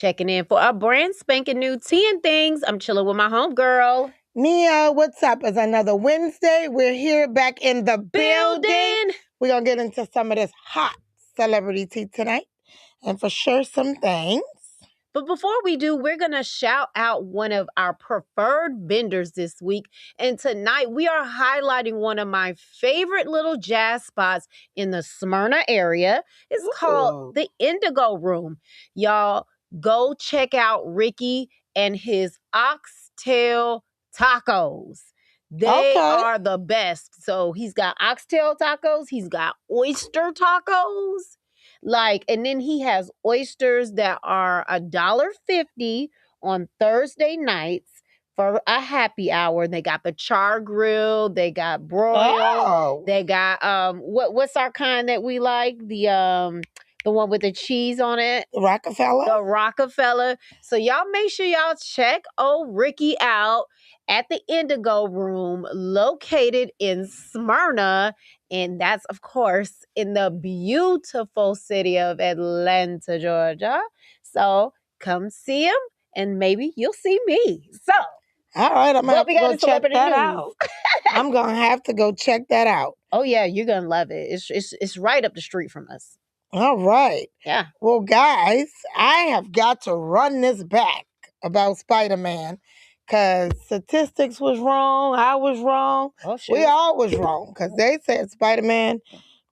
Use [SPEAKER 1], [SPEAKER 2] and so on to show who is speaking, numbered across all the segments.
[SPEAKER 1] Checking in for a brand spanking new tea and things. I'm chilling with my homegirl.
[SPEAKER 2] Nia, what's up? It's another Wednesday. We're here back in the building. We're going to get into some of this hot celebrity tea tonight. And for sure, some things.
[SPEAKER 1] But before we do, we're going to shout out one of our preferred vendors this week. And tonight we are highlighting one of my favorite little jazz spots in the Smyrna area. It's called the Indigo Room. Y'all, go check out Ricky and his oxtail tacos. They are the best. So he's got oxtail tacos, he's got oyster tacos. And then he has oysters that are $1.50 on Thursday nights for a happy hour. They got the char grill, they got broiled, they got what's our kind that we like? The one with the cheese on it.
[SPEAKER 2] Rockefeller.
[SPEAKER 1] The Rockefeller. So y'all make sure y'all check old Ricky out at the Indigo Room located in Smyrna. And that's, of course, in the beautiful city of Atlanta, Georgia. So come see him and maybe you'll see me. So,
[SPEAKER 2] all right, I'm going to have to go check that out. I'm going to have to go check that out.
[SPEAKER 1] Oh, yeah, you're going to love it. It's right up the street from us.
[SPEAKER 2] All right.
[SPEAKER 1] Yeah.
[SPEAKER 2] Well, guys, I have got to run this back about Spider-Man because statistics was wrong. I was wrong.
[SPEAKER 1] Oh, sure.
[SPEAKER 2] We all was wrong because they said Spider-Man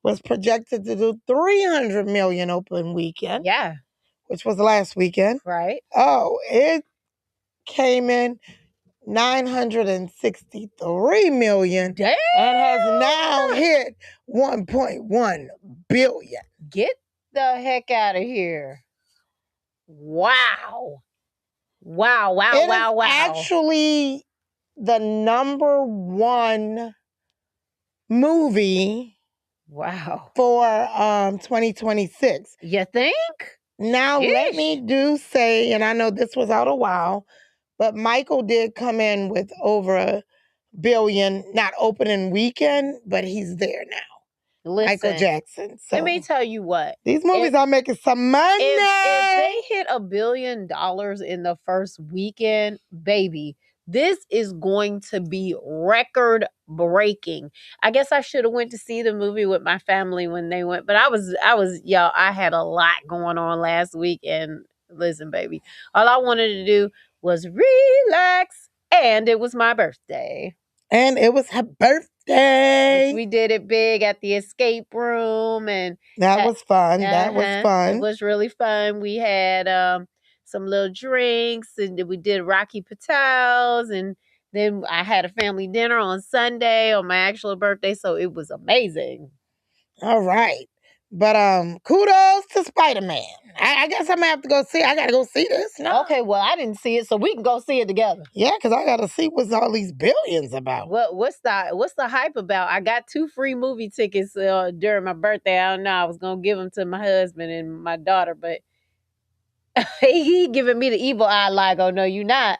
[SPEAKER 2] was projected to do $300 million opening weekend.
[SPEAKER 1] Yeah.
[SPEAKER 2] Which was last weekend.
[SPEAKER 1] Right.
[SPEAKER 2] Oh, it came in $963 million.
[SPEAKER 1] Damn.
[SPEAKER 2] And has now hit 1.1 billion.
[SPEAKER 1] Get the heck out of here. Wow. Wow.
[SPEAKER 2] Actually the number one movie for 2026.
[SPEAKER 1] You think?
[SPEAKER 2] Now, let me say, and I know this was out a while, but Michael did come in with over $1 billion, not opening weekend, but he's there now.
[SPEAKER 1] Listen,
[SPEAKER 2] Michael Jackson. So
[SPEAKER 1] let me tell you what.
[SPEAKER 2] These movies are making some money.
[SPEAKER 1] If they hit $1 billion in the first weekend, baby, this is going to be record breaking. I guess I should have went to see the movie with my family when they went, but I had a lot going on last week. And listen, baby, all I wanted to do was relax. And it was my birthday.
[SPEAKER 2] And it was her birthday.
[SPEAKER 1] We did it big at the escape room. And
[SPEAKER 2] that was fun. That was fun.
[SPEAKER 1] It was really fun. We had some little drinks and we did Rocky Patels. And then I had a family dinner on Sunday on my actual birthday. So it was amazing.
[SPEAKER 2] All right. But kudos to Spider-Man. I guess I'm going to have to go see it. I got to go see this. No.
[SPEAKER 1] Okay, well, I didn't see it, so we can go see it together.
[SPEAKER 2] Yeah, because I got to see what's all these billions about.
[SPEAKER 1] What's the hype about? I got 2 free movie tickets during my birthday. I don't know. I was going to give them to my husband and my daughter, but he giving me the evil eye like, oh, no, you not.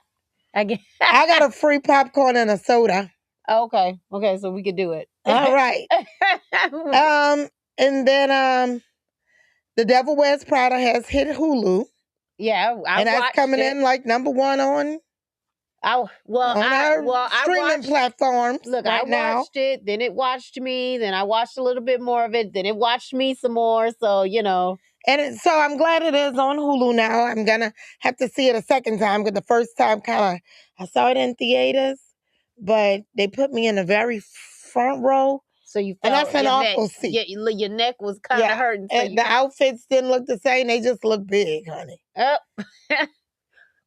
[SPEAKER 2] I got a free popcorn and a soda.
[SPEAKER 1] Okay, so we could do it.
[SPEAKER 2] All right. And then The Devil Wears Prada has hit Hulu.
[SPEAKER 1] Yeah,
[SPEAKER 2] and that's coming in like number one on our streaming platforms.
[SPEAKER 1] Look,
[SPEAKER 2] right
[SPEAKER 1] I watched it, then it watched me, then I watched a little bit more of it, then it watched me some more. So
[SPEAKER 2] and so I'm glad it is on Hulu now. I'm gonna have to see it a second time because the first time I saw it in theaters, but they put me in the very front row.
[SPEAKER 1] So you
[SPEAKER 2] felt, and that's an awful seat.
[SPEAKER 1] Your neck was kind of hurting. So
[SPEAKER 2] and the outfits didn't look the same. They just look big, honey.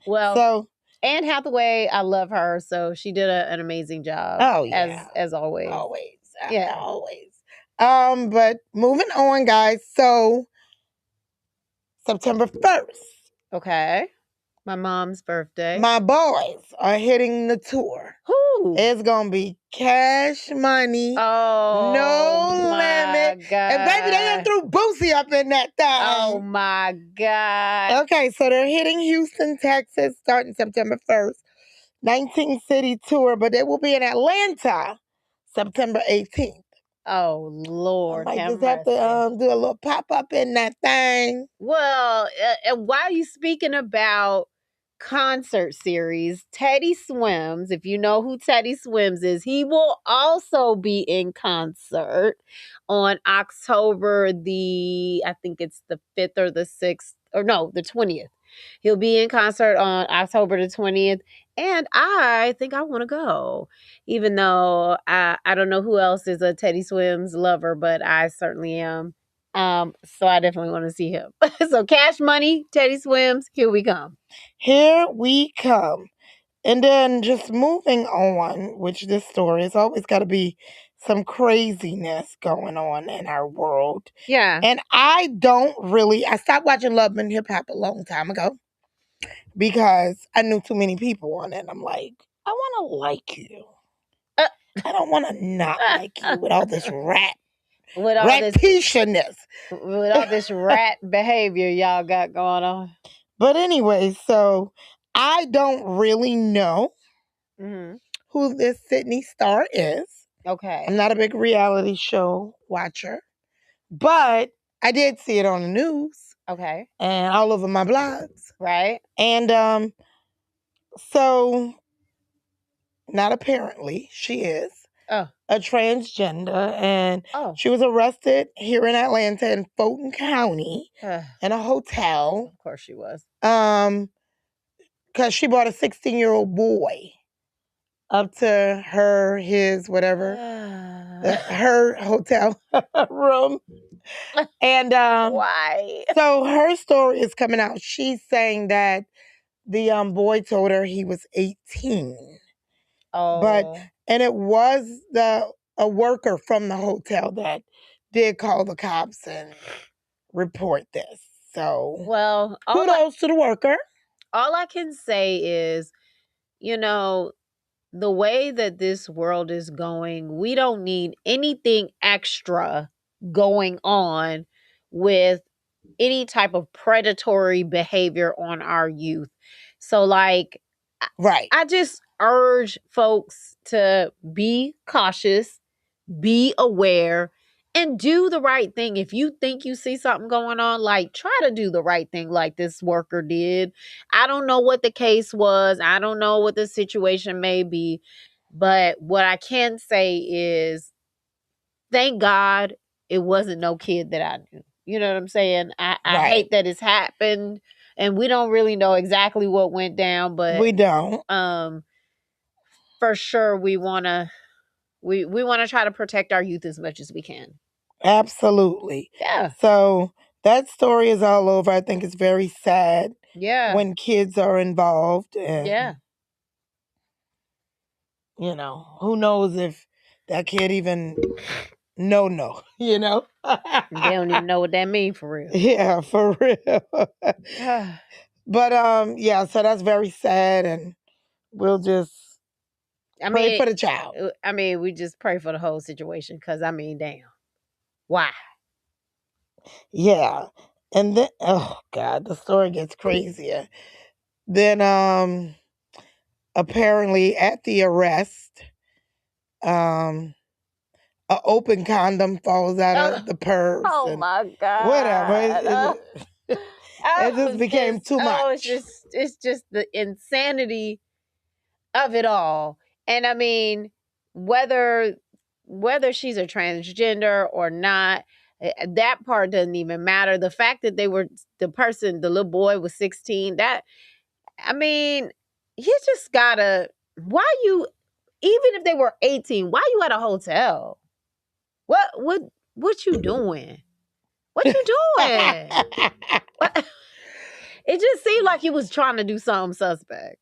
[SPEAKER 1] Well,
[SPEAKER 2] so
[SPEAKER 1] Anne Hathaway, I love her. So she did an amazing job.
[SPEAKER 2] Oh yeah,
[SPEAKER 1] as always.
[SPEAKER 2] Always.
[SPEAKER 1] Yeah,
[SPEAKER 2] always. But moving on, guys. So September 1st.
[SPEAKER 1] Okay. My mom's birthday.
[SPEAKER 2] My boys are hitting the tour.
[SPEAKER 1] Who?
[SPEAKER 2] It's going to be Cash Money.
[SPEAKER 1] Oh,
[SPEAKER 2] no limit.
[SPEAKER 1] God.
[SPEAKER 2] And baby, they done threw Boosie up in that thing.
[SPEAKER 1] Oh, my God.
[SPEAKER 2] Okay, so they're hitting Houston, Texas, starting September 1st. 19 city tour, but they will be in Atlanta September 18th.
[SPEAKER 1] Oh
[SPEAKER 2] I
[SPEAKER 1] Lord,
[SPEAKER 2] might
[SPEAKER 1] have
[SPEAKER 2] just have
[SPEAKER 1] mercy.
[SPEAKER 2] to do a little pop up in that thing.
[SPEAKER 1] Well, and while you speaking about concert series, Teddy Swims, if you know who Teddy Swims is, he will also be in concert on October I think it's the 5th or the 6th, or no, the 20th. He'll be in concert on October the 20th, and I think I want to go, even though I don't know who else is a Teddy Swims lover, but I certainly am. So I definitely want to see him. So Cash Money, Teddy Swims, here we come.
[SPEAKER 2] Here we come. And then just moving on, which this story has always got to be some craziness going on in our world.
[SPEAKER 1] Yeah.
[SPEAKER 2] And I stopped watching Love and Hip Hop a long time ago because I knew too many people on it. I'm like, I want to like you.
[SPEAKER 1] Uh,
[SPEAKER 2] I don't want to not like you with all this
[SPEAKER 1] with all this
[SPEAKER 2] ratishness.
[SPEAKER 1] with all this rat behavior y'all got going on.
[SPEAKER 2] But anyway, so I don't really know
[SPEAKER 1] Mm-hmm.
[SPEAKER 2] who this Sydney Star is.
[SPEAKER 1] Okay.
[SPEAKER 2] I'm not a big reality show watcher, but I did see it on the news
[SPEAKER 1] Okay.
[SPEAKER 2] and all over my blogs.
[SPEAKER 1] Right.
[SPEAKER 2] And so not apparently, she is
[SPEAKER 1] Oh.
[SPEAKER 2] a transgender, and
[SPEAKER 1] Oh.
[SPEAKER 2] she was arrested here in Atlanta in Fulton County in a hotel.
[SPEAKER 1] Of course she was.
[SPEAKER 2] Because she brought a 16-year-old boy up to his, whatever, her hotel room. And
[SPEAKER 1] why?
[SPEAKER 2] So her story is coming out. She's saying that the boy told her he was 18.
[SPEAKER 1] Oh.
[SPEAKER 2] And it was a worker from the hotel that did call the cops and report this. So
[SPEAKER 1] Well,
[SPEAKER 2] kudos to the worker.
[SPEAKER 1] All I can say is, the way that this world is going, we don't need anything extra going on with any type of predatory behavior on our youth. So, like,
[SPEAKER 2] Right.
[SPEAKER 1] I just urge folks to be cautious, be aware, and do the right thing. If you think you see something going on, like, try to do the right thing like this worker did. I don't know what the case was. I don't know what the situation may be. But what I can say is, thank God it wasn't no kid that I knew. You know what I'm saying? I
[SPEAKER 2] Right.
[SPEAKER 1] hate that it's happened, and we don't really know exactly what went down, but
[SPEAKER 2] We don't.
[SPEAKER 1] For sure we wanna try to protect our youth as much as we can.
[SPEAKER 2] Absolutely.
[SPEAKER 1] Yeah.
[SPEAKER 2] So that story is all over. I think it's very sad
[SPEAKER 1] Yeah.
[SPEAKER 2] when kids are involved. And,
[SPEAKER 1] Yeah.
[SPEAKER 2] who knows if that kid even no,
[SPEAKER 1] They don't even know what that means for real.
[SPEAKER 2] Yeah, for real. But yeah, so that's very sad, and we'll just pray for the child.
[SPEAKER 1] We just pray for the whole situation, because damn. Why?
[SPEAKER 2] Yeah. And then, oh God, the story gets crazier. Then apparently at the arrest, an open condom falls out of the purse.
[SPEAKER 1] Oh
[SPEAKER 2] and
[SPEAKER 1] my God.
[SPEAKER 2] Whatever. It just became too much.
[SPEAKER 1] It's just the insanity of it all. And whether she's a transgender or not, that part doesn't even matter. The fact that the little boy was 16, you just gotta, even if they were 18, why you at a hotel? What you doing? What you doing? It just seemed like he was trying to do something suspect.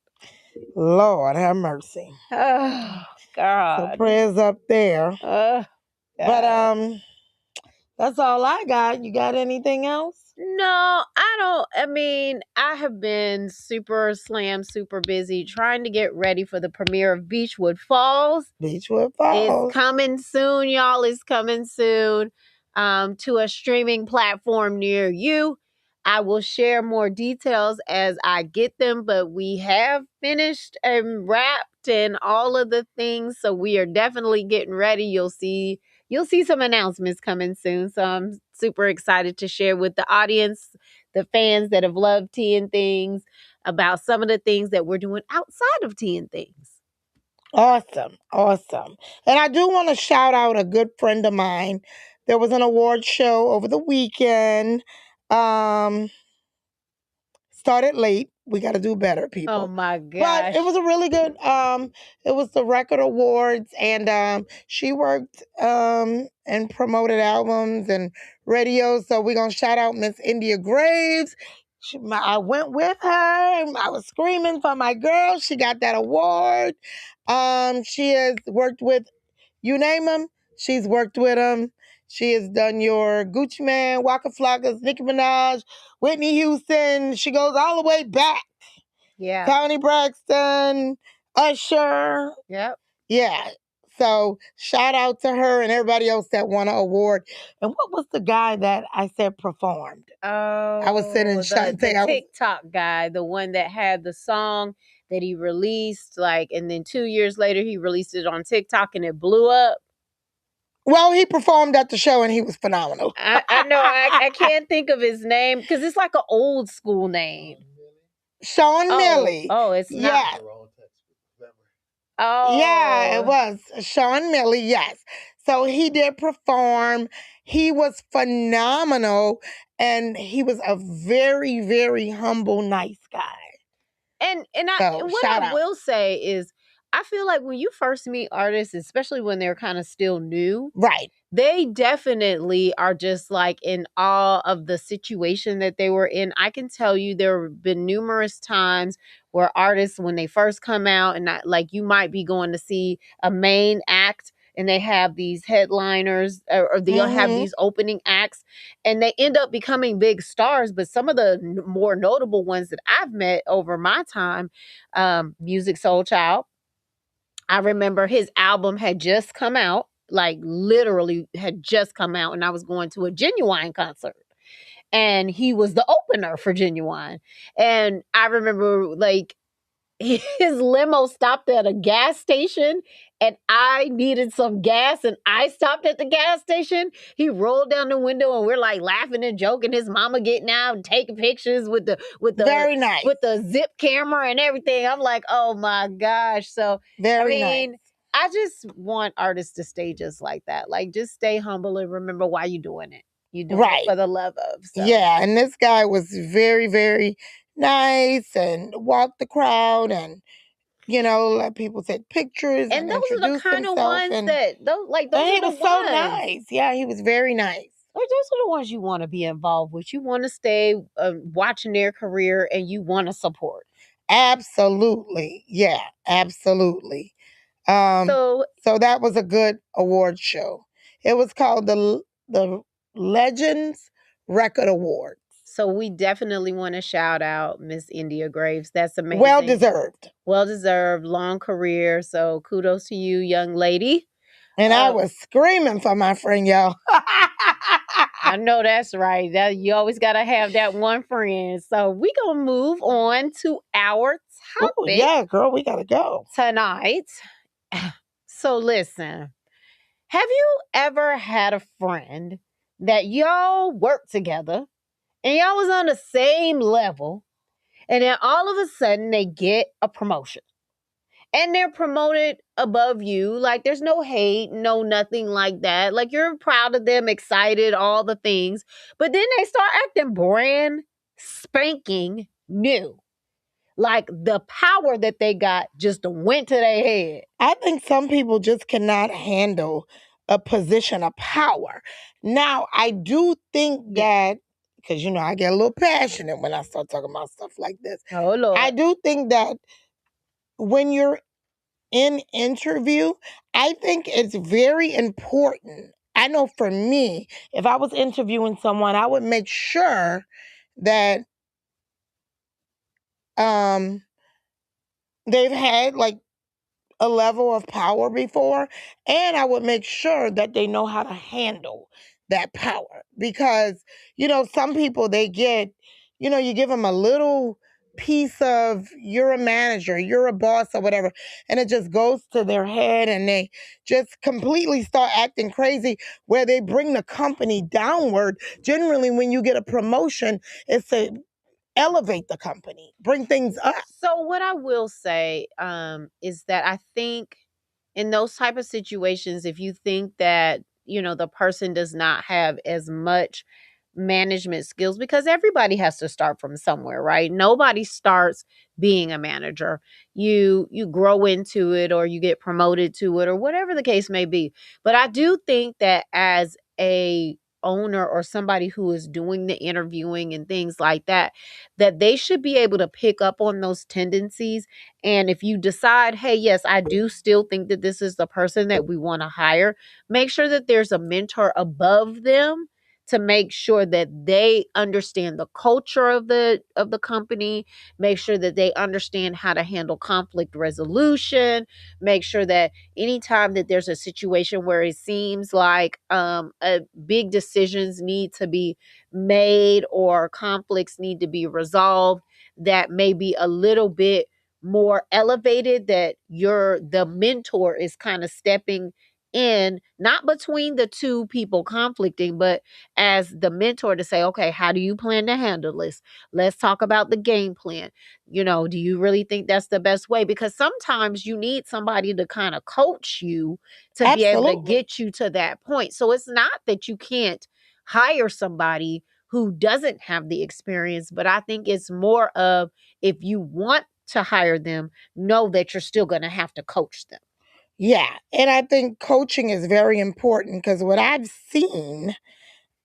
[SPEAKER 2] Lord have mercy.
[SPEAKER 1] Oh God.
[SPEAKER 2] So prayers up there. But that's all I got. You got anything else?
[SPEAKER 1] No, I don't. I have been super busy trying to get ready for the premiere of Beechwood Falls.
[SPEAKER 2] Beechwood Falls.
[SPEAKER 1] It's coming soon, y'all. It's coming soon to a streaming platform near you. I will share more details as I get them, but we have finished and wrapped and all of the things. So we are definitely getting ready. You'll see you'll see some announcements coming soon. So I'm super excited to share with the audience, the fans that have loved Tea and Things, about some of the things that we're doing outside of Tea and Things.
[SPEAKER 2] Awesome. Awesome. And I do want to shout out a good friend of mine. There was an award show over the weekend. Started late. We got to do better,
[SPEAKER 1] Oh
[SPEAKER 2] people.
[SPEAKER 1] my
[SPEAKER 2] But
[SPEAKER 1] gosh.
[SPEAKER 2] it was a really good it was the record awards, and she worked and promoted albums and radio. So we're going to shout out Miss India Graves. I went with her. I was screaming for my girl. She got that award. She has worked with, you name them, she's worked with them. She has done your Gucci Man, Waka Flocka, Nicki Minaj, Whitney Houston. She goes all the way back.
[SPEAKER 1] Yeah.
[SPEAKER 2] Toni Braxton, Usher.
[SPEAKER 1] Yep.
[SPEAKER 2] Yeah. So shout out to her and everybody else that won an award. And what was the guy that I said performed?
[SPEAKER 1] Oh,
[SPEAKER 2] was sitting
[SPEAKER 1] the
[SPEAKER 2] Shantae, I was-
[SPEAKER 1] TikTok guy, the one that had the song that he released, like, and then 2 years later he released it on TikTok and it blew up.
[SPEAKER 2] Well, he performed at the show and he was phenomenal.
[SPEAKER 1] I know. I can't think of his name because it's like an old school name.
[SPEAKER 2] Sean Millie.
[SPEAKER 1] Oh, it's not.
[SPEAKER 2] Yeah.
[SPEAKER 1] Oh.
[SPEAKER 2] Yeah, it was Sean Millie, yes. So he did perform. He was phenomenal, and he was a very, very humble, nice guy.
[SPEAKER 1] And
[SPEAKER 2] So,
[SPEAKER 1] what
[SPEAKER 2] shout
[SPEAKER 1] I
[SPEAKER 2] out.
[SPEAKER 1] will say is, I feel like when you first meet artists, especially when they're kind of still new,
[SPEAKER 2] Right.
[SPEAKER 1] they definitely are just like in awe of the situation that they were in. I can tell you there have been numerous times where artists, when they first come out, and like you might be going to see a main act and they have these headliners or they'll have these opening acts and they end up becoming big stars. But some of the more notable ones that I've met over my time, Music Soul Child, I remember his album had just come out, like literally had just come out, and I was going to a Genuine concert. And he was the opener for Genuine. And I remember like his limo stopped at a gas station and I needed some gas and I stopped at the gas station. He rolled down the window and we're like laughing and joking. His mama getting out and taking pictures with the
[SPEAKER 2] Very nice.
[SPEAKER 1] with the zip camera and everything. I'm like, oh my gosh. So
[SPEAKER 2] Very
[SPEAKER 1] nice.
[SPEAKER 2] nice.
[SPEAKER 1] I just want artists to stay just like that. Like just stay humble and remember why you're doing it. You do it for the love of. So.
[SPEAKER 2] Yeah, and this guy was very, very nice and walked the crowd and let people take pictures
[SPEAKER 1] and those are the kind of ones that those
[SPEAKER 2] he was so nice. Yeah, he was very nice.
[SPEAKER 1] Those are the ones you want to be involved with. You want to stay watching their career and you want to support.
[SPEAKER 2] Absolutely. Yeah, absolutely. So that was a good award show. It was called the Legends Record Awards.
[SPEAKER 1] So we definitely want to shout out Miss India Graves. That's amazing.
[SPEAKER 2] Well deserved.
[SPEAKER 1] Well deserved. Long career. So kudos to you, young lady.
[SPEAKER 2] And I was screaming for my friend, y'all.
[SPEAKER 1] I know that's right. That you always got to have that one friend. So we gonna move on to our topic.
[SPEAKER 2] Ooh, yeah, girl, we gotta go
[SPEAKER 1] tonight. So listen, have you ever had a friend that y'all worked together and y'all was on the same level, and then all of a sudden they get a promotion? And they're promoted above you. Like there's no hate, no nothing like that. Like you're proud of them, excited, all the things. But then they start acting brand spanking new. Like the power that they got just went to their head.
[SPEAKER 2] I think some people just cannot handle a position of power. Now, I do think that, because I get a little passionate when I start talking about stuff like this.
[SPEAKER 1] Oh, Lord.
[SPEAKER 2] I do think that when you're in interview, I think it's very important. I know for me, if I was interviewing someone, I would make sure that they've had like a level of power before, and I would make sure that they know how to handle that power. Because, some people, they get, you give them a little piece of you're a manager, you're a boss or whatever, and it just goes to their head and they just completely start acting crazy where they bring the company downward. Generally, when you get a promotion, it's to elevate the company, bring things up.
[SPEAKER 1] So what I will say is that I think in those type of situations, if you think that the person does not have as much management skills, because everybody has to start from somewhere, right? Nobody starts being a manager. You grow into it, or you get promoted to it, or whatever the case may be. But I do think that as a owner, or somebody who is doing the interviewing and things like that, that they should be able to pick up on those tendencies. And if you decide, hey, yes, I do still think that this is the person that we want to hire, make sure that there's a mentor above them to make sure that they understand the culture of the company, make sure that they understand how to handle conflict resolution, make sure that anytime that there's a situation where it seems like a big decisions need to be made, or conflicts need to be resolved that may be a little bit more elevated, that the mentor is kind of stepping in, not between the two people conflicting, but as the mentor, to say, okay, how do you plan to handle this? Let's talk about the game plan. Do you really think that's the best way? Because sometimes you need somebody to kind of coach you to be able to
[SPEAKER 2] Absolutely.
[SPEAKER 1] get you to that point. So it's not that you can't hire somebody who doesn't have the experience, but I think it's more of, if you want to hire them, know that you're still going to have to coach them.
[SPEAKER 2] Yeah. And I think coaching is very important because what I've seen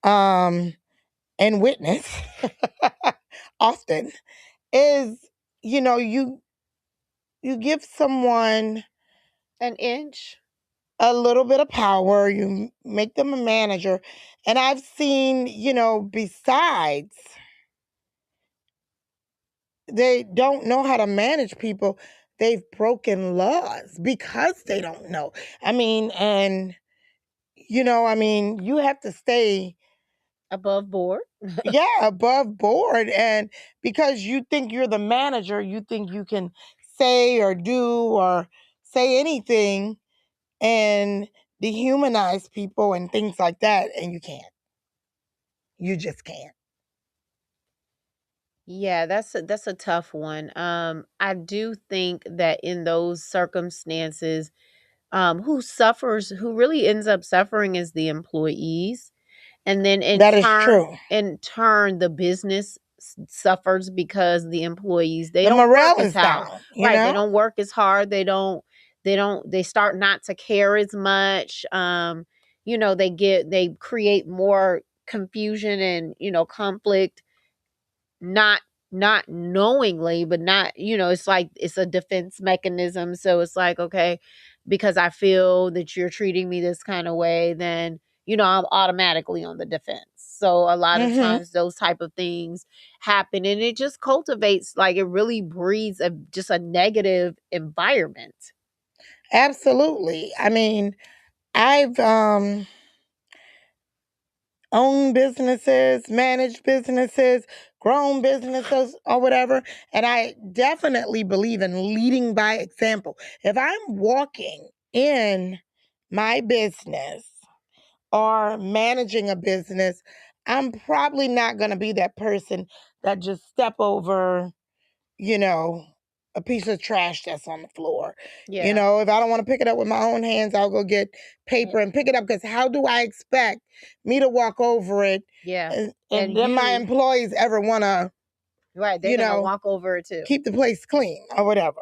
[SPEAKER 2] um, and witnessed often is, you give someone
[SPEAKER 1] An inch.
[SPEAKER 2] a little bit of power, you make them a manager. And I've seen, besides they don't know how to manage people, they've broken laws because they don't know. I mean, and you have to stay
[SPEAKER 1] Above board.
[SPEAKER 2] yeah, above board. And because you think you're the manager, you think you can say or do or say anything and dehumanize people and things like that. And you can't. You just can't.
[SPEAKER 1] Yeah, that's a tough one. I do think that in those circumstances, who really ends up suffering is the employees. And then
[SPEAKER 2] That is true.
[SPEAKER 1] in turn, the business suffers, because the employees, they
[SPEAKER 2] The
[SPEAKER 1] don't work
[SPEAKER 2] morale
[SPEAKER 1] as
[SPEAKER 2] is
[SPEAKER 1] hard.
[SPEAKER 2] down,
[SPEAKER 1] Right, they don't work as hard. They start not to care as much. They create more confusion and conflict, not not knowingly, but not, it's like it's a defense mechanism. So it's like, okay, because I feel that you're treating me this kind of way, then I'm automatically on the defense. So a lot of
[SPEAKER 2] Hmm.
[SPEAKER 1] times those type of things happen, and it just cultivates, like, it really breeds just a negative environment.
[SPEAKER 2] Absolutely. I mean, I've owned businesses, managed businesses, grown businesses, or whatever. And I definitely believe in leading by example. If I'm walking in my business or managing a business, I'm probably not going to be that person that just step over, you know, a piece of trash that's on the floor.
[SPEAKER 1] Yeah.
[SPEAKER 2] If I don't want to pick it up with my own hands, I'll go get paper and pick it up because how do I expect me to walk over it
[SPEAKER 1] Yeah.
[SPEAKER 2] and
[SPEAKER 1] And
[SPEAKER 2] then my employees ever want to,
[SPEAKER 1] right, they're
[SPEAKER 2] you
[SPEAKER 1] gonna
[SPEAKER 2] know,
[SPEAKER 1] walk over it too.
[SPEAKER 2] keep the place clean or whatever?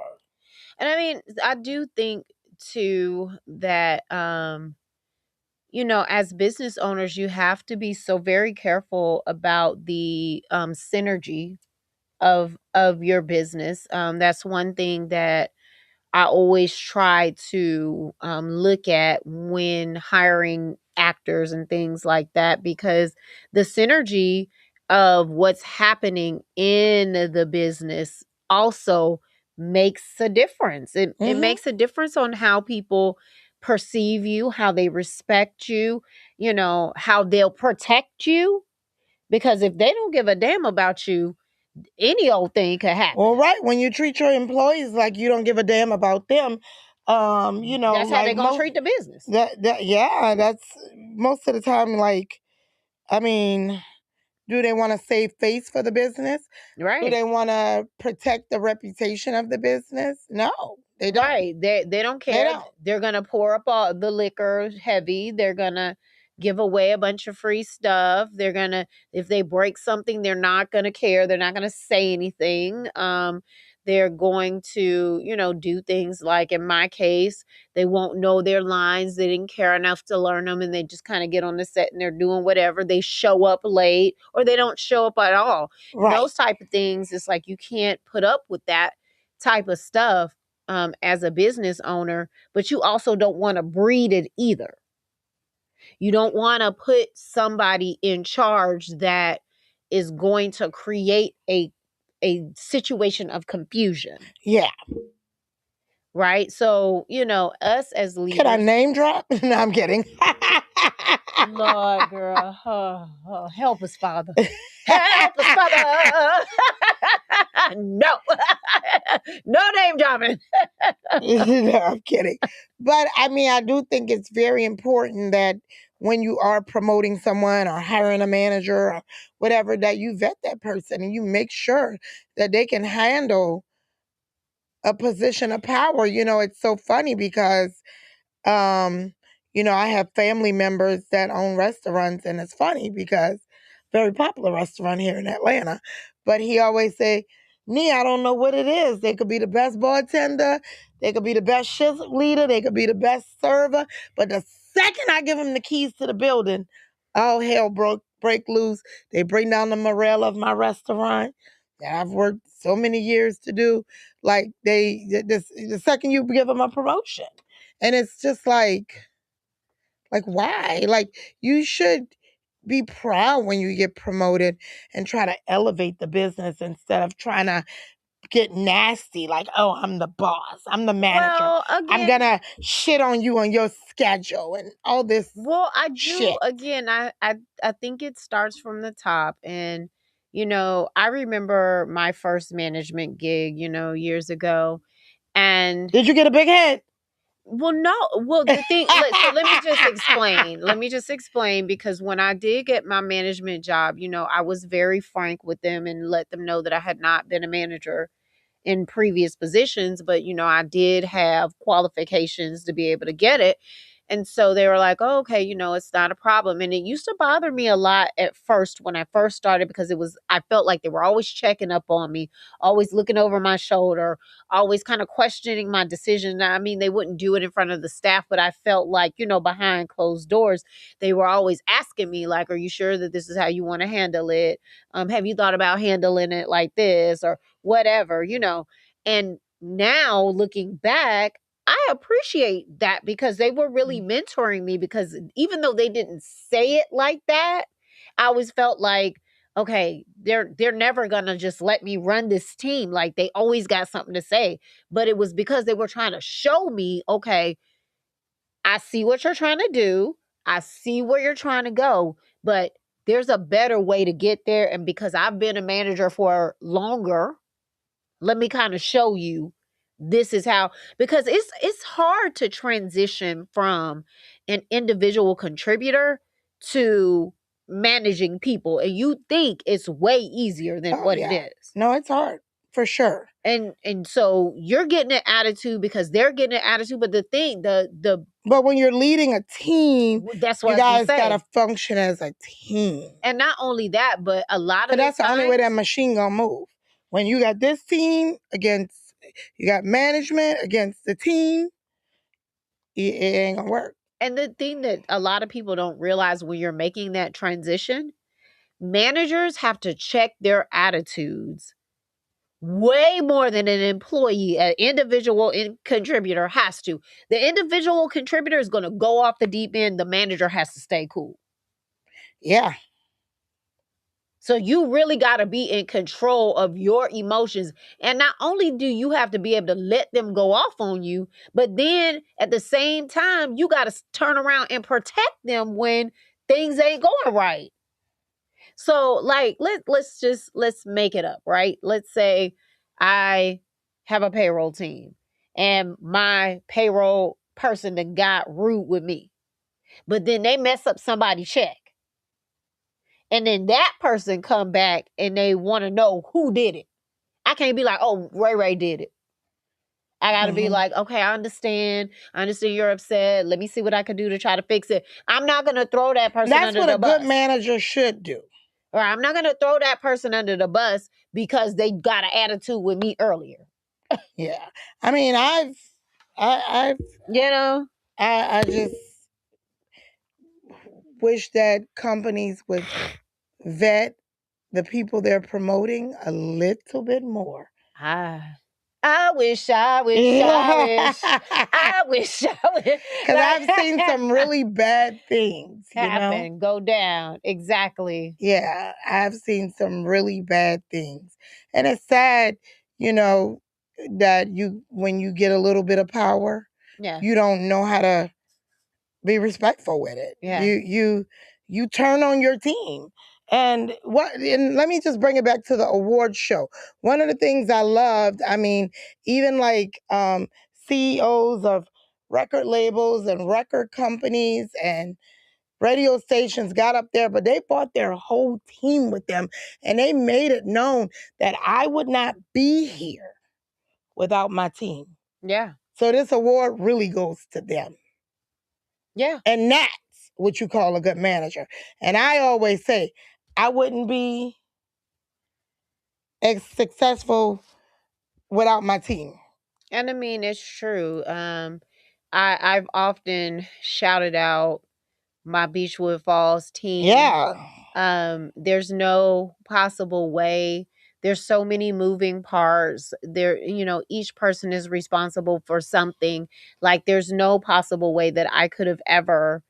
[SPEAKER 1] And I mean, I do think too that as business owners, you have to be so very careful about the synergy of your business. That's one thing that I always try to look at when hiring actors and things like that, because the synergy of what's happening in the business also makes a difference. It
[SPEAKER 2] Hmm.
[SPEAKER 1] makes a difference on how people perceive you, how they respect you, how they'll protect you. Because if they don't give a damn about you, any old thing could happen.
[SPEAKER 2] Well, right. When you treat your employees like you don't give a damn about them, you know,
[SPEAKER 1] that's how they're gonna treat the business.
[SPEAKER 2] Yeah, that's most of the time. Like, I mean, do they want to save face for the business?
[SPEAKER 1] Right.
[SPEAKER 2] Do they want to protect the reputation of the business? No, they don't.
[SPEAKER 1] Right. They don't care.
[SPEAKER 2] don't.
[SPEAKER 1] They're gonna pour up all the liquor heavy. They're gonna give away a bunch of free stuff. They're gonna, if they break something, they're not gonna care. They're not gonna say anything. They're going to, do things like in my case, they won't know their lines. They didn't care enough to learn them, and they just kind of get on the set and they're doing whatever. They show up late or they don't show up at all.
[SPEAKER 2] Right.
[SPEAKER 1] Those type of things, it's like you can't put up with that type of stuff as a business owner, but you also don't want to breed it either. You don't want to put somebody in charge that is going to create a situation of confusion.
[SPEAKER 2] Yeah.
[SPEAKER 1] Right? So, us as leaders.
[SPEAKER 2] Can I name drop? No, I'm kidding.
[SPEAKER 1] Lord, girl. Oh, help us, Father. Help us, Father. No. No name dropping.
[SPEAKER 2] No, I'm kidding. But I mean, I do think it's very important that when you are promoting someone or hiring a manager or whatever, that you vet that person and you make sure that they can handle a position of power. It's so funny because I have family members that own restaurants, and it's funny because very popular restaurant here in Atlanta. But he always say, "Nee, I don't know what it is. They could be the best bartender, they could be the best shift leader, they could be the best server, but the second I give them the keys to the building, all hell break loose. They bring down the morale of my restaurant that I've worked so many years to do. Like the second you give them a promotion." And it's just like why? Like, you should be proud when you get promoted and try to elevate the business instead of trying to get nasty. Like, oh, I'm the boss, I'm the manager.
[SPEAKER 1] Well, again,
[SPEAKER 2] I'm gonna shit on you on your schedule and all this.
[SPEAKER 1] Well, I do
[SPEAKER 2] shit.
[SPEAKER 1] Again, I think it starts from the top. And I remember my first management gig, years ago. And
[SPEAKER 2] did you get a big head?
[SPEAKER 1] Well, no. Well, the thing. So let me just explain. Let me just explain, because when I did get my management job, I was very frank with them and let them know that I had not been a manager in previous positions, but I did have qualifications to be able to get it. And so they were like, oh, okay, it's not a problem. And it used to bother me a lot at first when I first started, because I felt like they were always checking up on me, always looking over my shoulder, always kind of questioning my decision. I mean, they wouldn't do it in front of the staff, but I felt like, behind closed doors, they were always asking me, like, are you sure that this is how you want to handle it? Have you thought about handling it like this or whatever, And now looking back, I appreciate that, because they were really mentoring me, because even though they didn't say it like that, I always felt like, okay, they're never gonna just let me run this team. Like, they always got something to say. But it was because they were trying to show me, okay, I see what you're trying to do. I see where you're trying to go, but there's a better way to get there. And because I've been a manager for longer, let me kind of show you, this is how, because it's hard to transition from an individual contributor to managing people, and you think it's way easier than what it is.
[SPEAKER 2] No, it's hard for sure.
[SPEAKER 1] And so you're getting an attitude because they're getting an attitude, but
[SPEAKER 2] but when you're leading a team,
[SPEAKER 1] that's what
[SPEAKER 2] you guys gotta function as a team.
[SPEAKER 1] And not only that, but a lot of
[SPEAKER 2] that's the only way that machine gonna move. When you got this team against, you got management against the team, it ain't gonna work.
[SPEAKER 1] And the thing that a lot of people don't realize when you're making that transition, managers have to check their attitudes way more than an employee, an individual contributor has to. The individual contributor is going to go off the deep end. The manager has to stay cool.
[SPEAKER 2] Yeah.
[SPEAKER 1] So you really got to be in control of your emotions. And not only do you have to be able to let them go off on you, but then at the same time, you got to turn around and protect them when things ain't going right. So like let's make it up, right? Let's say I have a payroll team and my payroll person that got rude with me. But then they mess up somebody's check. And then that person come back and they want to know who did it. I can't be like, "Oh, Ray did it." I got to be like, "Okay, I understand. I understand you're upset. Let me see what I can do to try to fix it." I'm not going to throw that person
[SPEAKER 2] That's
[SPEAKER 1] under
[SPEAKER 2] what
[SPEAKER 1] the
[SPEAKER 2] a
[SPEAKER 1] bus.
[SPEAKER 2] good manager should do.
[SPEAKER 1] Or I'm not going to throw that person under the bus because they got an attitude with me earlier.
[SPEAKER 2] Yeah. I mean, I just wish that companies would vet the people they're promoting a little bit more.
[SPEAKER 1] I wish. I wish.
[SPEAKER 2] Because I've seen some really bad things
[SPEAKER 1] happen, go down. Exactly.
[SPEAKER 2] Yeah, I've seen some really bad things. And it's sad, that when you get a little bit of power, you don't know how to be respectful with it.
[SPEAKER 1] Yeah.
[SPEAKER 2] You turn on your team. And let me just bring it back to the award show. One of the things I loved, even like CEOs of record labels and record companies and radio stations got up there, but they brought their whole team with them and they made it known that I would not be here without my team.
[SPEAKER 1] Yeah.
[SPEAKER 2] So this award really goes to them.
[SPEAKER 1] Yeah.
[SPEAKER 2] And that's what you call a good manager. And I always say, I wouldn't be as successful without my team.
[SPEAKER 1] And I mean, it's true. I've often shouted out my Beechwood Falls team.
[SPEAKER 2] Yeah.
[SPEAKER 1] There's no possible way. There's so many moving parts. There, each person is responsible for something. Like there's no possible way that I could have ever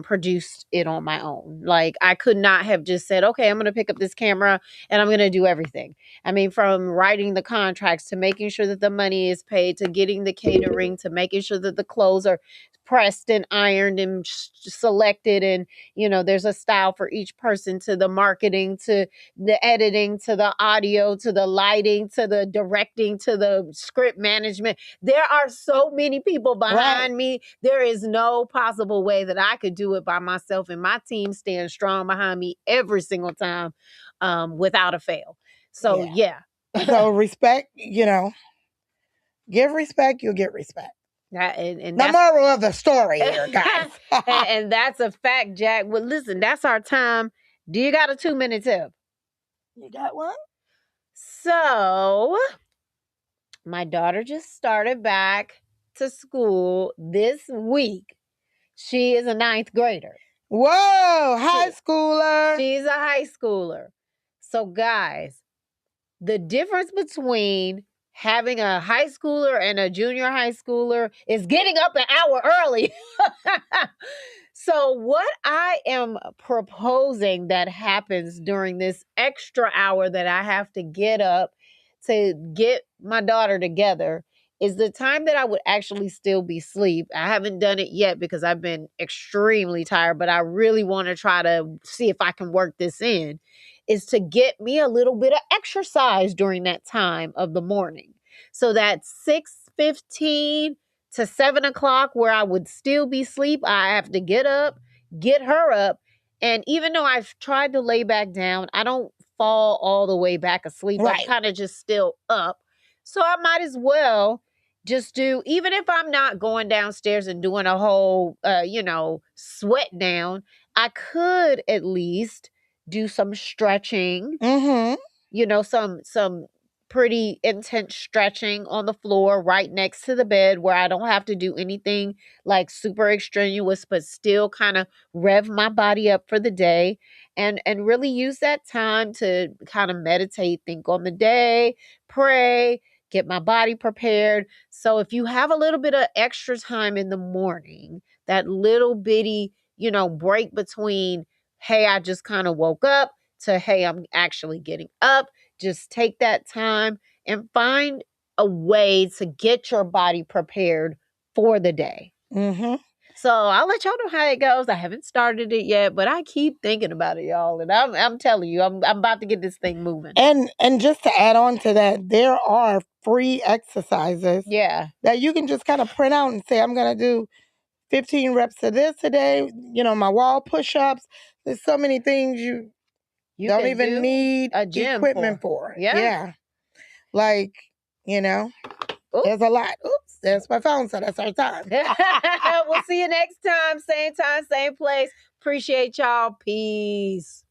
[SPEAKER 1] produced it on my own. Like I could not have just said, "Okay, I'm going to pick up this camera and I'm going to do everything." I mean, from writing the contracts to making sure that the money is paid to getting the catering to making sure that the clothes are pressed and ironed and selected, and there's a style for each person, to the marketing, to the editing, to the audio, to the lighting, to the directing, to the script management. There are so many people behind me. There is no possible way that I could do it by myself, and my team stands strong behind me every single time, without a fail. So yeah.
[SPEAKER 2] So respect, give respect, you'll get respect.
[SPEAKER 1] And
[SPEAKER 2] the moral of the story here, guys.
[SPEAKER 1] and that's a fact, Jack. Well, listen, that's our time. Do you got a 2-minute tip?
[SPEAKER 2] You got one?
[SPEAKER 1] So, my daughter just started back to school this week. She is a 9th grader.
[SPEAKER 2] Whoa, high schooler.
[SPEAKER 1] She's a high schooler. So, guys, the difference between having a high schooler and a junior high schooler is getting up an hour early. So what I am proposing that happens during this extra hour that I have to get up to get my daughter together is the time that I would actually still be asleep. I haven't done it yet because I've been extremely tired, but I really want to try to see if I can work this in, is to get me a little bit of exercise during that time of the morning. So that 6:15 to 7 o'clock where I would still be asleep, I have to get up, get her up. And even though I've tried to lay back down, I don't fall all the way back asleep. I'm kind of just still up. So I might as well just do, even if I'm not going downstairs and doing a whole, sweat down, I could at least do some stretching, some pretty intense stretching on the floor right next to the bed where I don't have to do anything like super extraneous, but still kind of rev my body up for the day, and really use that time to kind of meditate, think on the day, pray, get my body prepared. So if you have a little bit of extra time in the morning, that little bitty, break between, hey, I just kind of woke up, to, hey, I'm actually getting up, just take that time and find a way to get your body prepared for the day. So I'll let y'all know how it goes. I haven't started it yet, but I keep thinking about it, y'all. And I'm telling you, I'm about to get this thing moving.
[SPEAKER 2] And just to add on to that, there are free exercises
[SPEAKER 1] Yeah.
[SPEAKER 2] that you can just kind of print out and say, I'm going to do 15 reps of this today. You know, my wall push-ups. There's so many things you don't
[SPEAKER 1] can
[SPEAKER 2] even
[SPEAKER 1] do
[SPEAKER 2] need
[SPEAKER 1] a gym
[SPEAKER 2] equipment for.
[SPEAKER 1] Yeah.
[SPEAKER 2] Yeah. Like, you know, there's a lot. Oops, there's my phone, so that's our time.
[SPEAKER 1] We'll see you next time. Same time, same place. Appreciate y'all. Peace.